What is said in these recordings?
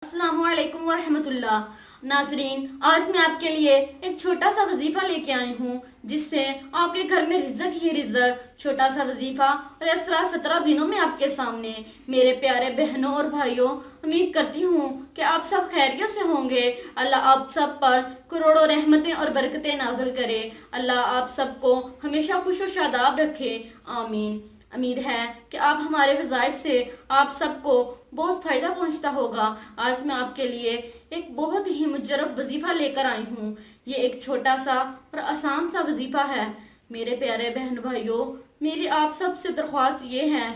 अस्सलामु अलैकुम वरहमतुल्लाह। नाज़रीन, आज मैं आपके लिए एक छोटा सा वजीफ़ा लेके आई हूँ जिससे आपके घर में रिज़्क़ ही रिज़्क़। छोटा सा वजीफ़ा और इस तरह 17 दिनों में आपके सामने। मेरे प्यारे बहनों और भाइयों, उम्मीद करती हूँ कि आप सब खैरियत से होंगे। अल्लाह आप सब पर करोड़ों रहमतें और बरकतें नाज़िल करे। अल्लाह आप सबको हमेशा खुश और शादाब रखे, आमीन। उम्मीद है कि आप हमारे वज़ाइफ से आप सबको बहुत फ़ायदा पहुंचता होगा। आज मैं आपके लिए एक बहुत ही मुजरब वजीफ़ा लेकर आई हूँ। ये एक छोटा सा और आसान सा वजीफ़ा है। मेरे प्यारे बहन भाइयों, मेरी आप सब से दरख्वास्त ये है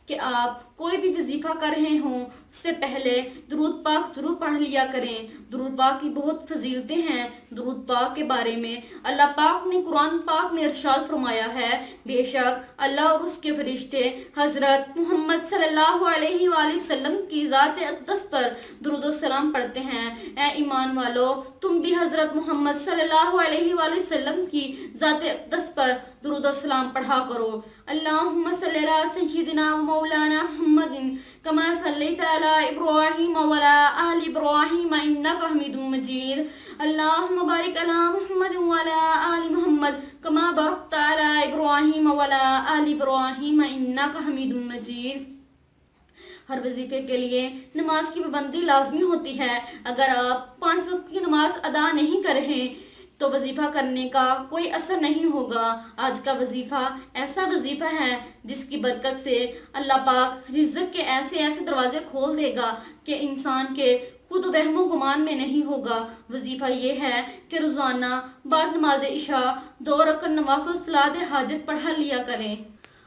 कि आप कोई भी वजीफ़ा कर रहे हों उससे पहले दुरूद पाक ज़रूर पढ़ लिया करें। दुरूद पाक की बहुत फजीलतें हैं। दुरूद पाक के बारे में अल्लाह पाक ने कुरान पाक में इरशाद फरमाया है, बेशक अल्लाह और उसके फरिश्ते हज़रत मोहम्मद सल्लल्लाहु अलैहि वसल्लम की ज़ात अक़दस पर दुरूद सलाम पढ़ते हैं। ए ईमान वालो, तुम भी हज़रत मोहम्मद सल्लल्लाहु अलैहि वसल्लम की ज़ात अक़दस पर दुरूद सलाम पढ़ा करो। अल्लाहुम्मा सल्लि अला सय्यिदिना व मौलाना मुहम्मदिन कमा सल्लैता अला इब्राहीम व अला आलि इब्राहीम इन्नका हमीदुम मजीद। अल्लाहुम्मा बारिक अला मुहम्मद व अला आलि मुहम्मद कमा बारकता अला इब्राहीम व अला आलि इब्राहीम इन्नका हमीदुम मजीद। हर वजीफे के लिए नमाज की पाबंदी लाजमी होती है। अगर आप 5 वक्त की नमाज अदा नहीं कर रहे तो वजीफा करने का कोई असर नहीं होगा। आज का वजीफा ऐसा वजीफा है जिसकी बरकत से अल्लाह पाक रिज़्क़ के ऐसे ऐसे दरवाजे खोल देगा कि इंसान के खुद वहमो गुमान में नहीं होगा। वजीफा ये है कि रोज़ाना बाद नमाज इशा 2 रकअत नवाफिल सलात हाजत पढ़ा लिया करें।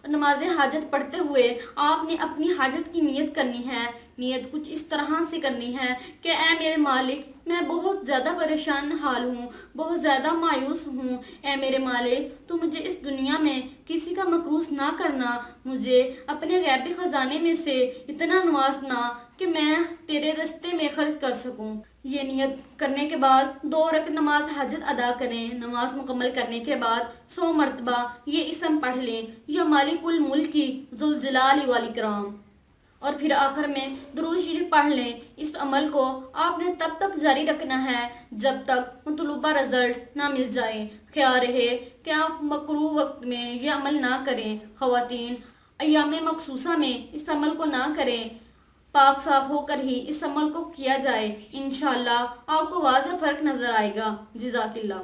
नमाज हाजत पढ़ते हुए आपने अपनी हाजत की नीयत करनी है। नीयत कुछ इस तरह से करनी है कि ऐ मेरे मालिक, मैं बहुत ज़्यादा परेशान हाल हूँ, बहुत ज़्यादा मायूस हूँ। ऐ मेरे मालिक, तू मुझे इस दुनिया में किसी का मकरूस ना करना। मुझे अपने गैबी ख़जाने में से इतना नवाजना कि मैं तेरे रास्ते में खर्च कर सकूँ। ये नियत करने के बाद 2 रकअत नमाज हाजत अदा करें। नमाज मुकम्मल करने के बाद 100 मरतबा ये इसम पढ़ लें, या मालिकुल मुल्की ज़ुल जलाली वल इकराम। और फिर आखिर में दुरूद शरीफ पढ़ लें। इस अमल को आपने तब तक जारी रखना है जब तक मतलूबा रिजल्ट ना मिल जाए। ख्याल रहे कि आप मकरूह वक्त में यह अमल ना करें। ख़वातीन, अय्याम मखसूसा में इस अमल को ना करें। पाक साफ होकर ही इस अमल को किया जाए। इंशाअल्लाह आपको वाज़ेह फ़र्क नज़र आएगा। जज़ाकिल्लाह।